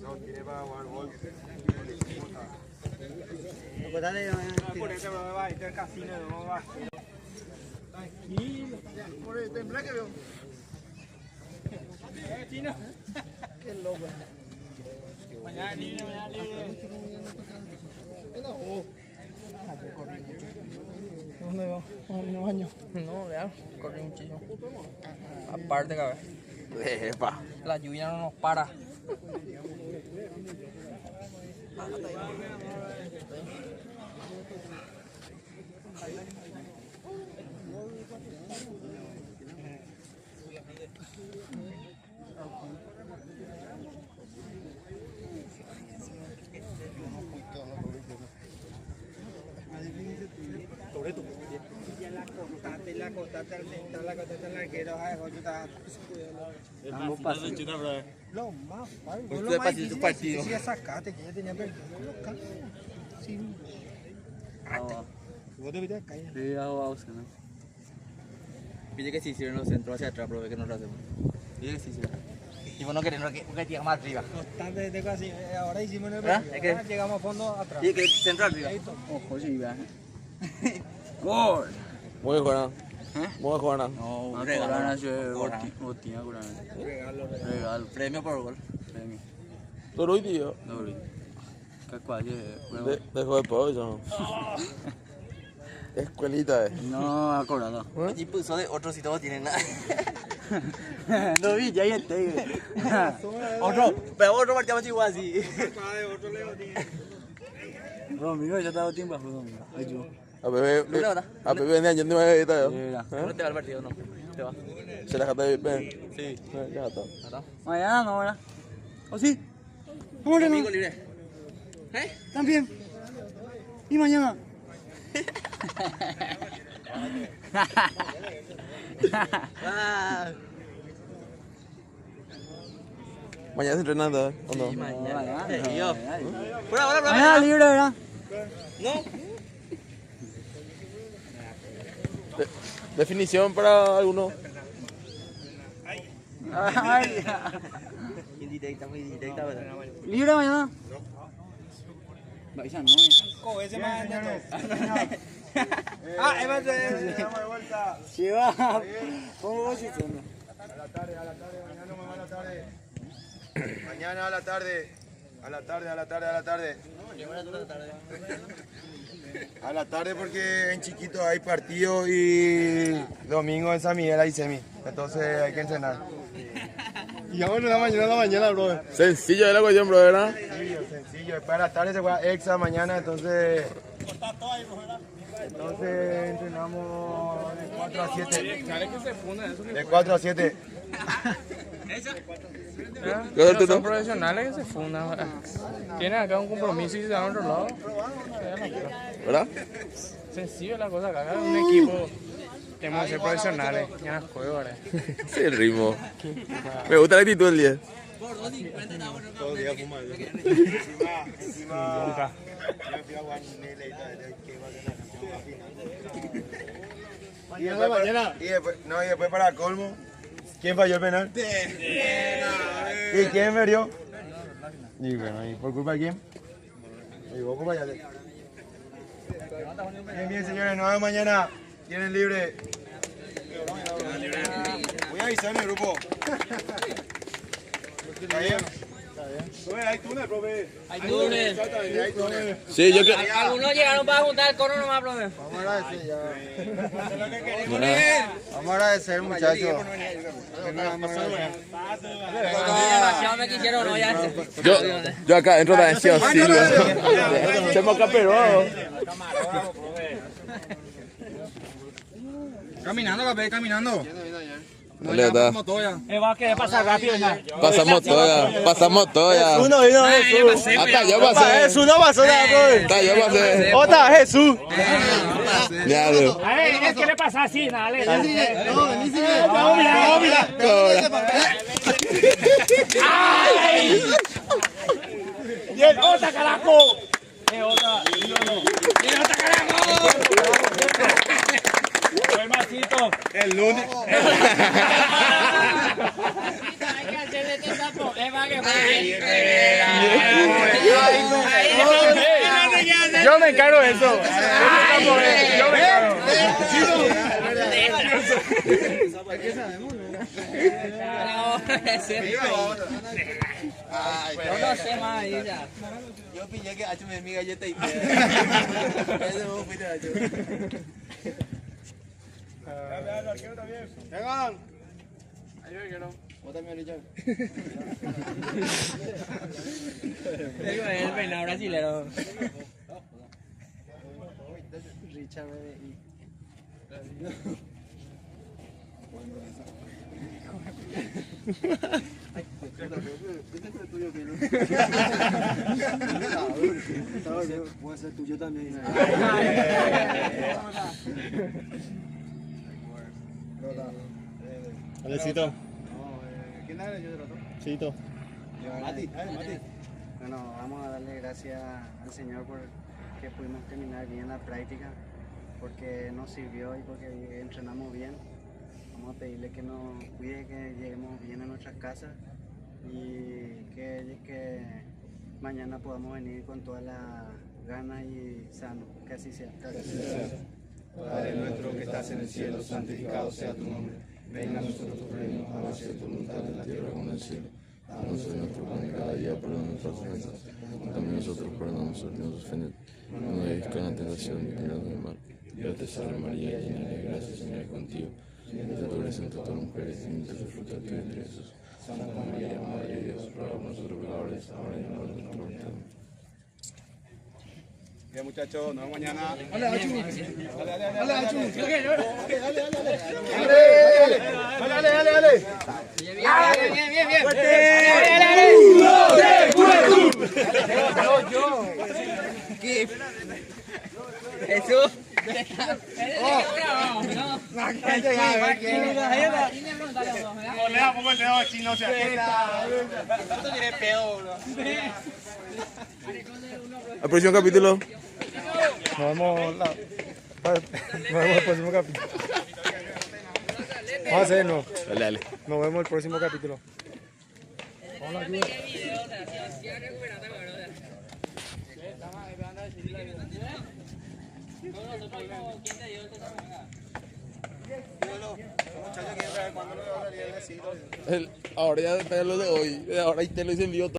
No, tiene para jugar gol. Por eso me va a ir al casino, no va. Tranquilo. Por el temblor que veo. Chino. Qué loco. Mañana libre, mañana libre. ¿Dónde va? ¿No baño? No, vea, corrí muchísimo. Aparte, cabrón. La lluvia no nos para. La costa al central, la costa al arquero, no pasa. Lo más fácil. Lo más difícil es sacarte, que ya tenía perdido. Sin. Vos debiste caer. Sí, vamos, ¿no? Pide que se hicieron los centros hacia atrás, pero que no lo hacemos. Pide que se hicieron. Y vos no querés, porque llega más arriba. Constante de casi. Ahora hicimos el partido. Llegamos a fondo atrás. Sí, que centro arriba. Ojo, sí, va. Gol. Muy buena. Muy buena. No, un regalo. Regalo. Premio por gol. Premio. Todo el día. ¿Qué cuál es? Dejo de pollo. Escuelita, No, acordado. Y puso de otro si todos tienen nada. No vi, ya este. Otro, pero otro partido más igual así. Otro Leo tiene. Domingo, ya estaba tiempo bajo domingo. Ay, yo. A Pepe venía yendo a esta. ¿No te va el partido no? ¿Te va? ¿Se la jata bien? Sí. Ya está. Mañana no, ¿verdad? ¿O sí? ¿Cómo le domingo libre? ¿Eh? También. ¿Y mañana? Mañana se entrenando, ¿o no? Sí, mañana. Mañana libre, ¿verdad? No. Definición para algunos. Ay. Muy directa, ¿verdad? ¿Libre mañana? No. ¿Cómo ese más? Ah, es más de vuelta. Sí, va. ¿Cómo vas a hacer? A la tarde, mañana mamá a la tarde. Mañana a la tarde. A la tarde. A la tarde porque en Chiquito hay partido y domingo en San Miguel hay semi. Entonces hay que entrenar. Y vámonos la mañana, bro. Sencillo de la cuestión, bro, ¿verdad? Sencillo. Después a la tarde se juega Exa mañana, entonces entrenamos de 4 a 7. De 4 a 7. Son profesionales que se fundan. Tienen acá un compromiso y se dan a otro lado. ¿Verdad? Sencillo la cosa, acá un equipo. Tenemos que ser profesionales. Ya no juego ahora. Sí, el ritmo. Me gusta la actitud del día. Todo el día fumando. Encima. Nunca. Y después para colmo, ¿quién falló el penal? ¿Y quién perdió? Y bueno, ¿y por culpa de quién? Y vos culpa ya. Bien, señores, nos vemos mañana. Tienen libre. Voy a avisar en el grupo. ¿Está bien? Hay túnel, profe. Hay túnel. Hay túnel. Sí, yo que... Algunos llegaron para juntar el cono nomás, profe. Vamos a agradecer ya. Vamos a agradecer, muchachos. Demasiado me quisieron, no, ya. Yo acá entro de atención, Silvio. Somos campeones. Caminando, papel, caminando. No le da. Va a querer pasar rápido ya. Pasamos toda. Uno, Jesús. Hasta yo pasé. Jesús no pasó nada, profe. Hasta yo pasé. Otra, Jesús. Ya, bro. A ver, es que le pasa así, dale. Vamos, mira. ¡Ay! ¡Y el otra, carajo! El lunes. Hay que hacerle esta problema que Yo me encargo de eso. Yo me encargo. Yo no sé más ella. Yo pillé que ha hecho mi galleta y ese vos fuiste a Vengan. Vos también, Richard. El peinado brasilero. Richard, Puede ser tuyo también. Alecito. ¿Quién era yo del otro? Cito. Mati. Bueno, vamos a darle gracias al Señor por que pudimos terminar bien la práctica, porque nos sirvió y porque entrenamos bien. Vamos a pedirle que nos cuide, que lleguemos bien a nuestras casas y que mañana podamos venir con todas las ganas y sano. Que así sea. Padre nuestro que estás en el cielo, santificado sea tu nombre. Venga a nosotros tu reino, hágase tu voluntad en la tierra como en el cielo. Danos hoy nuestro pan de cada día, perdona nuestras ofensas, también nosotros perdonamos a los que nos ofenden. No nos dejes caer en la tentación y líbranos del mal. Dios te salve María, llena de gracia, Señor es contigo. Bendita tú eres entre todas las mujeres, y bendito es el fruto de tu vientre Jesús. Santa María, Madre de Dios, ruega por nosotros pecadores, ahora y en la hora de nuestra muerte. Bien, muchachos, nos vemos mañana. Dale, Achu. Dale. Bien. Jesús. Pongo el dedo aquí, no se aquieta. Esto tiene pedo, bro. El próximo capítulo. Nos vemos el próximo capítulo. Vamos a hacerlo. Dale. Nos vemos el próximo capítulo. Ahora ya lo de hoy. Ahora te lo hice envío.